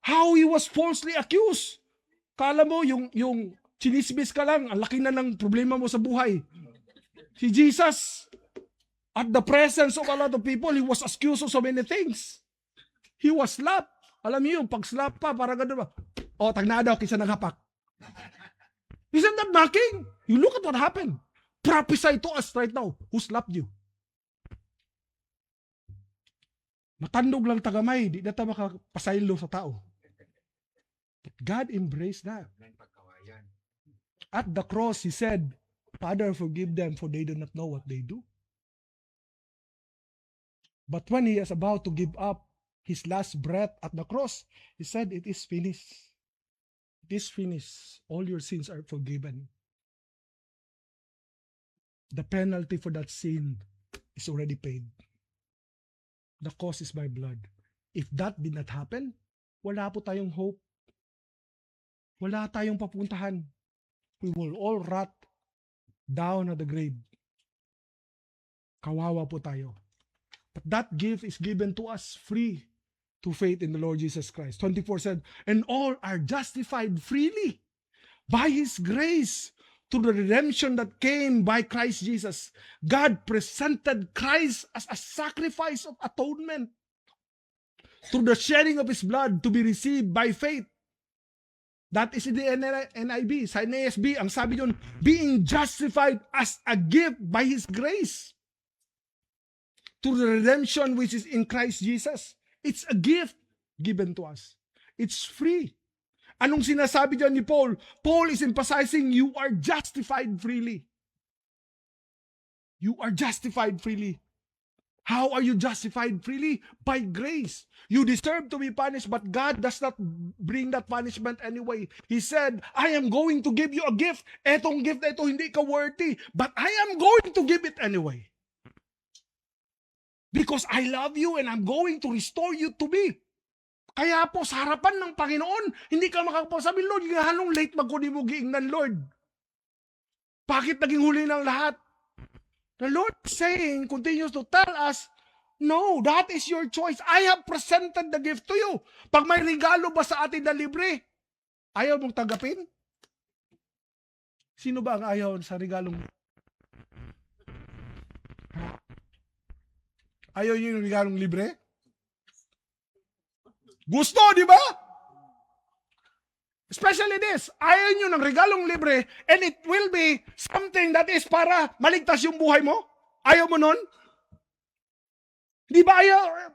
Speaker 1: How He was falsely accused. Kala mo, yung chinismis ka lang, ang laki na ng problema mo sa buhay. Si Jesus, at the presence of a lot of people, He was accused of so many things. He was slapped. Alam niyo yung pag-slap pa, parang gano'n ba? O, tagna daw, kisa naghapak. Isn't that mocking? You look at what happened. Prophesy to us right now. Who slapped you? Matandog lang tagamay, di na tayo makapasaylo sa tao. But God embraced that. At the cross, He said, Father, forgive them for they do not know what they do. But when He is about to give up His last breath at the cross, He said, it is finished. It is finished. All your sins are forgiven. The penalty for that sin is already paid. The cost is my blood. If that did not happen, wala po tayong hope. Wala tayong papuntahan. We will all rot down at the grave. Kawawa po tayo. But that gift is given to us free to faith in the Lord Jesus Christ. 24 said, and all are justified freely by His grace through the redemption that came by Christ Jesus. God presented Christ as a sacrifice of atonement through the shedding of His blood to be received by faith. That is in the NIV. Sa NASB, ang sabi yun, being justified as a gift by His grace through the redemption which is in Christ Jesus. It's a gift given to us. It's free. Anong sinasabi dyan ni Paul? Paul is emphasizing you are justified freely. You are justified freely. How are you justified freely? By grace. You deserve to be punished, but God does not bring that punishment anyway. He said, I am going to give you a gift. Etong gift na ito, hindi ka worthy, but I am going to give it anyway. Because I love you and I'm going to restore you to me. Kaya po, sa harapan ng Panginoon, hindi ka makakapasabi, Lord, ganong late magkuni mo giingnan, Lord. Bakit naging huli ng lahat? The Lord saying, continues to tell us, no, that is your choice. I have presented the gift to you. Pag may regalo ba sa atin na libre, ayaw mong tanggapin? Sino ba ang ayaw sa regalong? Ayaw niyo yung regalong libre? Gusto, di ba? Especially this, ayaw nyo ng regalong libre and it will be something that is para maligtas yung buhay mo? Ayaw mo nun? Di ba ayaw?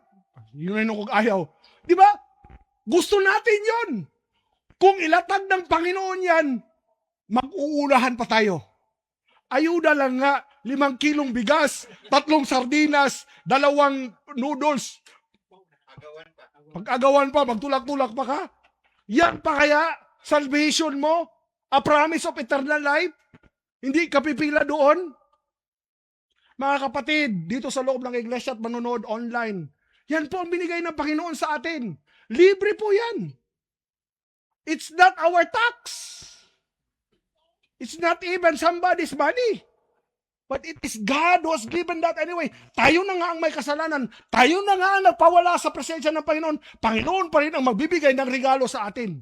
Speaker 1: Yun yung ayaw. Di ba? Gusto natin yun. Kung ilatag ng Panginoon yan, mag-uulahan pa tayo. Ayuda lang nga, 5 kilong bigas, 3 sardinas, 2 noodles. Pag-agawan pa, magtulak-tulak pa ka. Yan pa kaya salvation mo? A promise of eternal life? Hindi ka pipila doon? Mga kapatid, dito sa loob ng iglesia at manonood online, yan po ang binigay ng Panginoon sa atin. Libre po yan. It's not our tax. It's not even somebody's money. But it is God who has given that anyway. Tayo na nga ang may kasalanan. Tayo na nga ang nagpawala sa presensya ng Panginoon. Panginoon pa rin ang magbibigay ng regalo sa atin.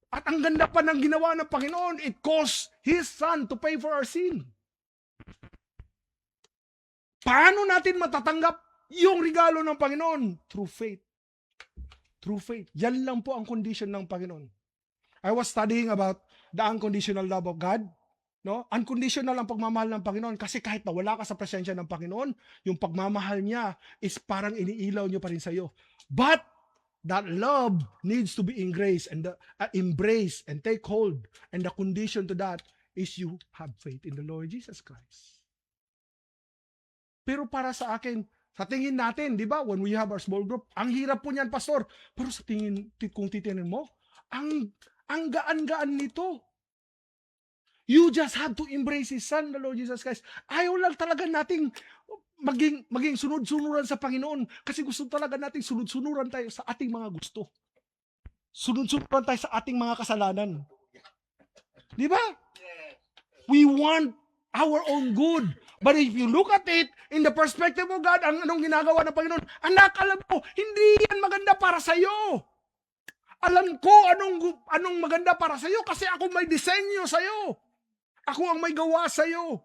Speaker 1: At ang ganda pa ng ginawa ng Panginoon, it cost His Son to pay for our sin. Paano natin matatanggap yung regalo ng Panginoon? Through faith. Through faith. Yan lang po ang condition ng Panginoon. I was studying about the unconditional love of God. No? Unconditional ang pagmamahal ng Panginoon kasi kahit na wala ka sa presensya ng Panginoon, yung pagmamahal niya is parang iniilaw niyo pa rin sa iyo. But that love needs to be embraced and take hold. And the condition to that is you have faith in the Lord Jesus Christ. Pero para sa akin, sa tingin natin, di ba, when we have our small group, ang hirap po niyan, pastor. Pero sa tingin, kung titinin mo, ang gaan-gaan nito. You just have to embrace His Son, the Lord Jesus Christ. Ayaw lang talaga nating maging sunod-sunuran sa Panginoon kasi gusto talaga nating sunod-sunuran tayo sa ating mga gusto. Sunod-sunuran tayo sa ating mga kasalanan. Di ba? We want our own good. But if you look at it in the perspective of God, anong ginagawa ng Panginoon? Anak, alam mo, hindi yan maganda para sa'yo. Alam ko anong maganda para sa'yo kasi ako may disenyo sa'yo. Ako ang may gawa sa'yo.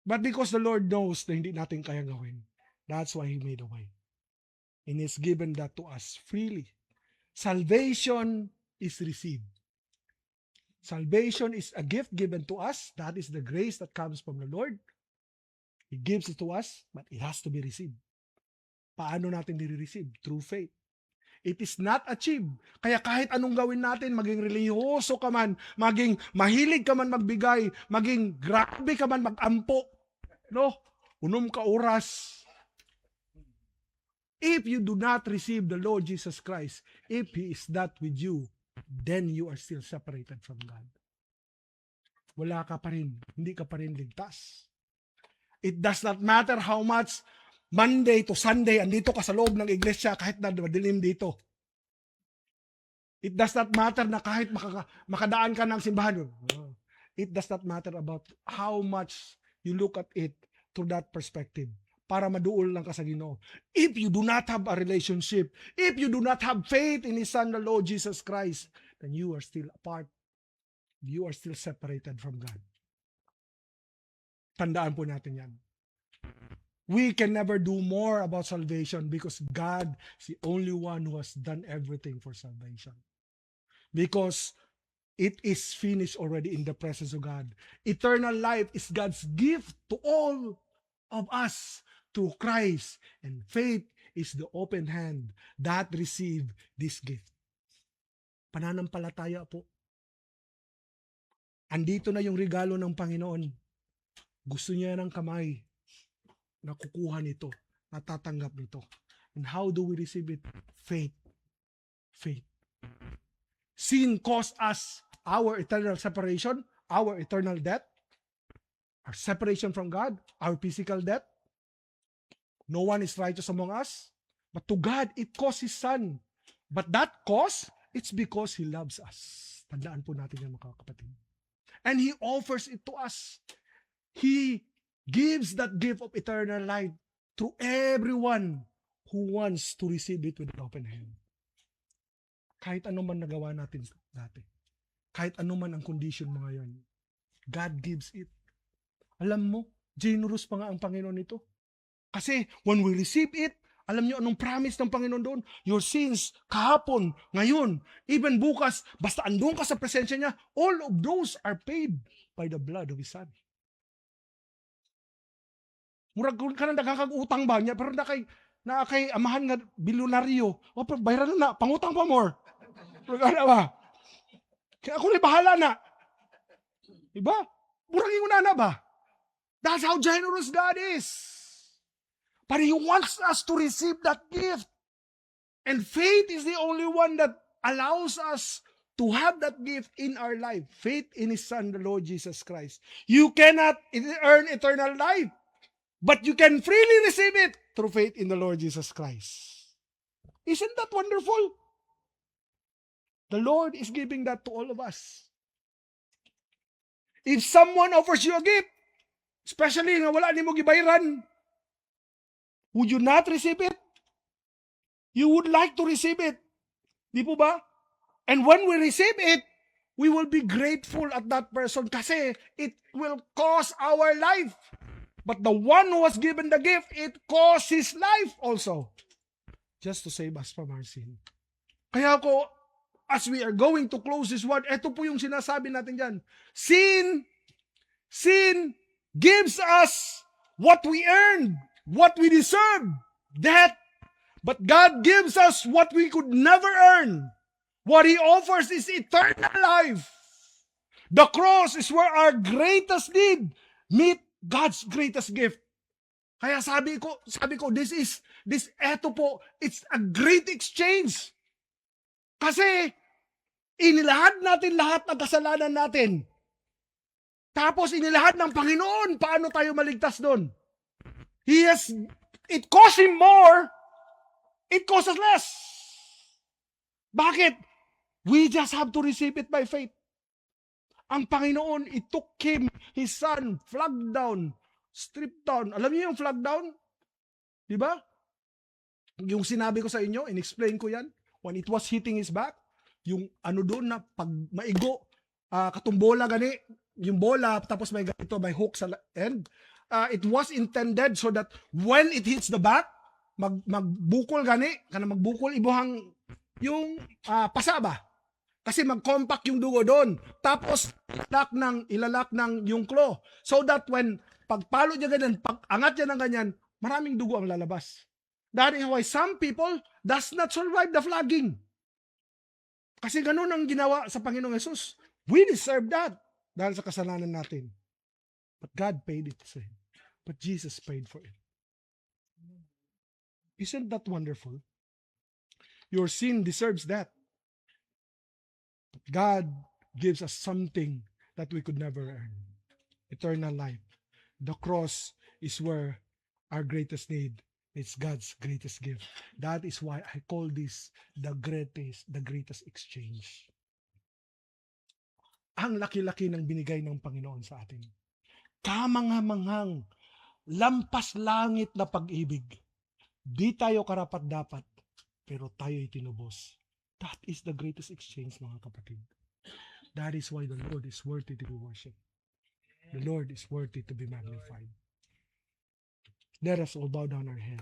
Speaker 1: But because the Lord knows na hindi natin kaya gawin, that's why He made a way. And He's given that to us freely. Salvation is received. Salvation is a gift given to us. That is the grace that comes from the Lord. He gives it to us, but it has to be received. Paano natin nire-receive? Through faith. It is not achieved. Kaya kahit anong gawin natin, maging reliyoso ka man, maging mahilig ka man magbigay, maging grabe ka man mag-ampo, no? Unom ka oras. If you do not receive the Lord Jesus Christ, if He is not with you, then you are still separated from God. Wala ka pa rin. Hindi ka pa rin ligtas. It does not matter how much Monday to Sunday, andito ka sa loob ng iglesia kahit na madilim dito. It does not matter na kahit makadaan ka ng simbahan. It does not matter about how much you look at it through that perspective para maduol lang ka sa Ginoo. If you do not have a relationship, if you do not have faith in His Son, the Lord Jesus Christ, then you are still apart. You are still separated from God. Tandaan po natin yan. We can never do more about salvation because God is the only one who has done everything for salvation. Because it is finished already in the presence of God. Eternal life is God's gift to all of us through Christ. And faith is the open hand that receive this gift. Pananampalataya po. andito na yung regalo ng Panginoon. Gusto niya ng kamay na kukuha nito, natatanggap nito. And how do we receive it? Faith. Faith. Sin caused us our eternal separation, our eternal death, our separation from God, our physical death. No one is righteous among us. But to God, it caused His Son. But that cause, it's because He loves us. Tandaan po natin yan, mga kapatid. And He offers it to us. He gives that gift of eternal life to everyone who wants to receive it with an open hand. Kahit ano man nagawa natin dati. Kahit ano man ang condition mo ngayon. God gives it. Alam mo, generous pa nga ang Panginoon nito. Kasi when we receive it, alam nyo anong promise ng Panginoon doon? Your sins, kahapon, ngayon, even bukas, basta andun ka sa presensya niya, all of those are paid by the blood of His Son. Murag ka na nagkakag-utang ba niya, pero na kay amahan nga bilyonaryo, o bayaran na, pangutang pa more. Murag na ba? Kaya ako bahala na. Diba? Murag yung na ba? That's how generous God is. But He wants us to receive that gift. And faith is the only one that allows us to have that gift in our life. Faith in His Son, the Lord Jesus Christ. You cannot earn eternal life, but you can freely receive it through faith in the Lord Jesus Christ. Isn't that wonderful? The Lord is giving that to all of us. If someone offers you a gift, especially nga wala ni mo gibayaran, would you not receive it? You would like to receive it. Di po ba? And when we receive it, we will be grateful at that person kasi it will cost our life. But the one who was given the gift, it cost his life also. Just to save us from our sin. Kaya ako, as we are going to close this one, ito po yung sinasabi natin dyan. Sin gives us what we earned, what we deserve, death. But God gives us what we could never earn. What He offers is eternal life. The cross is where our greatest need meet God's greatest gift. Kaya sabi ko, eto po, it's a great exchange. Kasi, inilahad natin lahat ng kasalanan natin. Tapos, inilahad ng Panginoon, paano tayo maligtas doon? It cost Him more, it costs us less. Bakit? We just have to receive it by faith. Ang Panginoon, it took Him, His Son, flogged down, stripped down. Alam niyo yung flag down? Diba? Yung sinabi ko sa inyo, in-explain ko yan. When it was hitting his back, yung ano doon na pag maigo, katumbola gani, yung bola, tapos may ganito, may hook sa end. It was intended so that when it hits the back, magbukol gani, magbukol ibuhang yung pasaba. Kasi mag-compact yung dugo doon. Tapos, ilalak ng yung claw. So that when pagpalo niya ganyan, pag angat niya ng ganyan, maraming dugo ang lalabas. That is why some people does not survive the flogging. Kasi ganun ang ginawa sa Panginoong Yesus. We deserve that dahil sa kasalanan natin. But God paid it. But Jesus paid for it. Isn't that wonderful? Your sin deserves that. But God gives us something that we could never earn. Eternal life. The cross is where our greatest need. It's God's greatest gift. That is why I call this the greatest exchange. Ang laki-laki ng binigay ng Panginoon sa atin. Kamanghamanghang, lampas langit na pag-ibig. Di tayo karapat-dapat, pero tayo'y tinubos. That is the greatest exchange, mga kapatid. That is why the Lord is worthy to be worshipped. The Lord is worthy to be magnified. Let us all bow down our head.